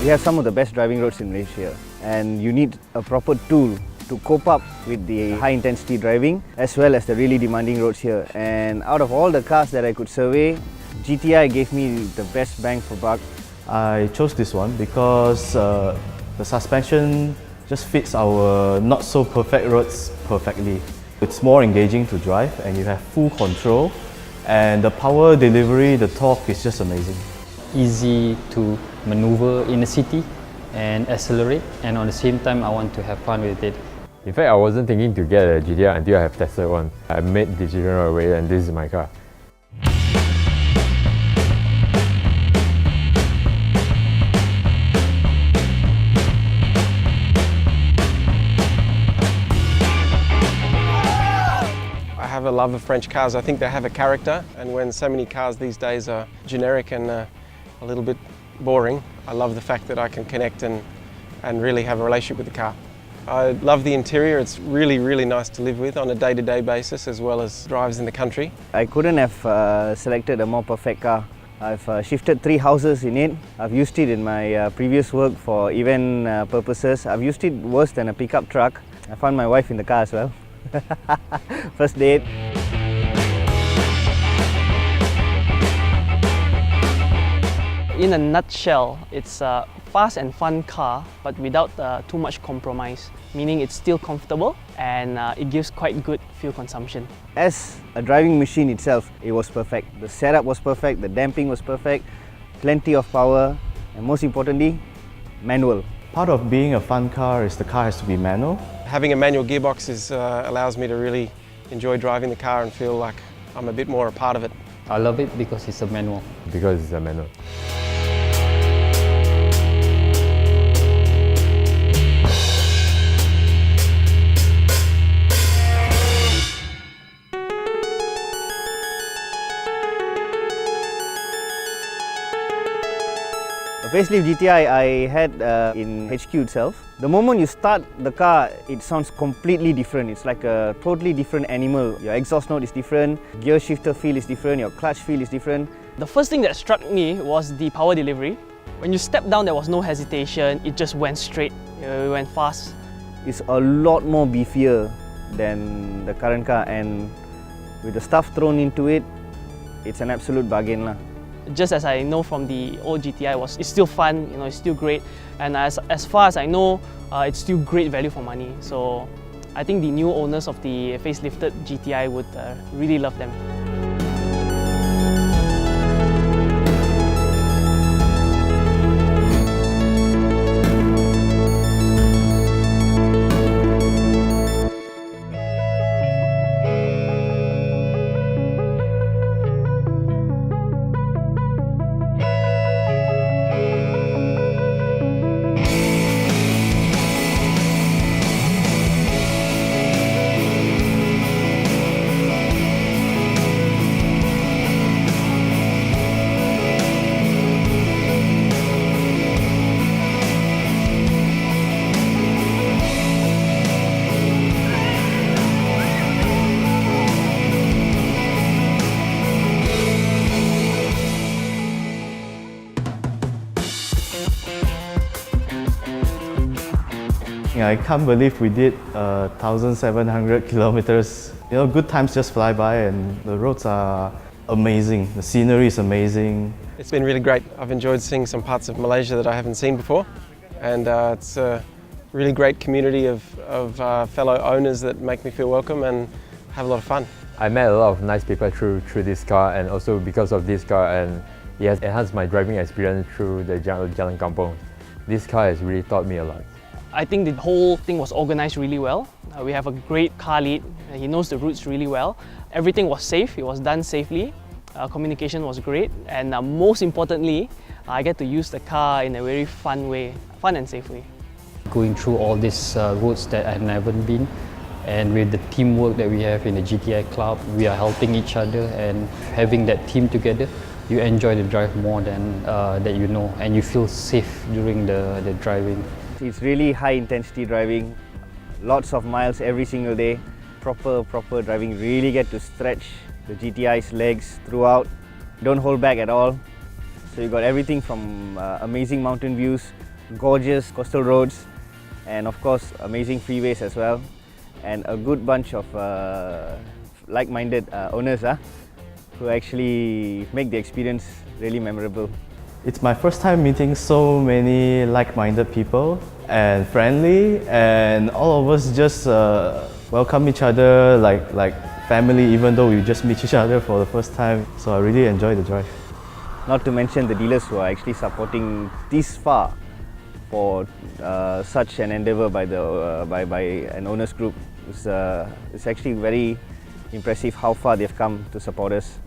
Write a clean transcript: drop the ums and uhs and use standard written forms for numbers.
We have some of the best driving roads in Malaysia, and you need a proper tool to cope up with the high intensity driving as well as the really demanding roads here. And out of all the cars that I could survey, GTI gave me the best bang for buck. I chose this one because the suspension just fits our not so perfect roads perfectly. It's more engaging to drive and you have full control, and the power delivery, the torque is just amazing. Easy to maneuver in the city and accelerate, and at the same time I want to have fun with it. In fact, I wasn't thinking to get a GTI until I have tested one. I made the decision right away and this is my car. I have a love of French cars. I think they have a character, and when so many cars these days are generic and a little bit boring, I love the fact that I can connect and really have a relationship with the car. I love the interior. It's really, really nice to live with on a day-to-day basis as well as drives in the country. I couldn't have selected a more perfect car. I've shifted 3 houses in it. I've used it in my previous work for event purposes. I've used it worse than a pickup truck. I found my wife in the car as well. First date. In a nutshell, it's a fast and fun car, but without too much compromise, meaning it's still comfortable and it gives quite good fuel consumption. As a driving machine itself, it was perfect. The setup was perfect, the damping was perfect, plenty of power, and most importantly, manual. Part of being a fun car is the car has to be manual. Having a manual gearbox allows me to really enjoy driving the car and feel like I'm a bit more a part of it. I love it because it's a manual. Because it's a manual. The facelift GTI I had in HQ itself. The moment you start the car, it sounds completely different. It's like a totally different animal. Your exhaust note is different, gear shifter feel is different, your clutch feel is different. The first thing that struck me was the power delivery. When you stepped down, there was no hesitation, it just went straight, it went fast. It's a lot more beefier than the current car, and with the stuff thrown into it, it's an absolute bargain lah. Just as I know from the old GTI, it's still fun, it's still great, and as far as I know, it's still great value for money. So I think the new owners of the facelifted GTI would really love them. I can't believe we did 1,700 kilometers. Good times just fly by, and the roads are amazing. The scenery is amazing. It's been really great. I've enjoyed seeing some parts of Malaysia that I haven't seen before, and it's a really great community of fellow owners that make me feel welcome and have a lot of fun. I met a lot of nice people through this car, and also because of this car, and it has enhanced my driving experience through the Jalan Kampung. This car has really taught me a lot. I think the whole thing was organized really well. We have a great car lead, he knows the routes really well. Everything was safe, it was done safely. Communication was great, and most importantly, I get to use the car in a very fun and safe way. Going through all these roads that I've never been, and with the teamwork that we have in the GTI club, we are helping each other, and having that team together, you enjoy the drive more than that and you feel safe during the driving. It's really high intensity driving, lots of miles every single day, proper driving, really get to stretch the GTI's legs throughout, don't hold back at all. So you got everything from amazing mountain views gorgeous coastal roads, and of course amazing freeways as well, and a good bunch of like-minded owners who actually make the experience really memorable. It's my first time meeting so many like-minded people and friendly, and all of us just welcome each other like family, even though we just meet each other for the first time. So I really enjoy the drive. Not to mention the dealers who are actually supporting this far for such an endeavour by an owners group. It's actually very impressive how far they've come to support us.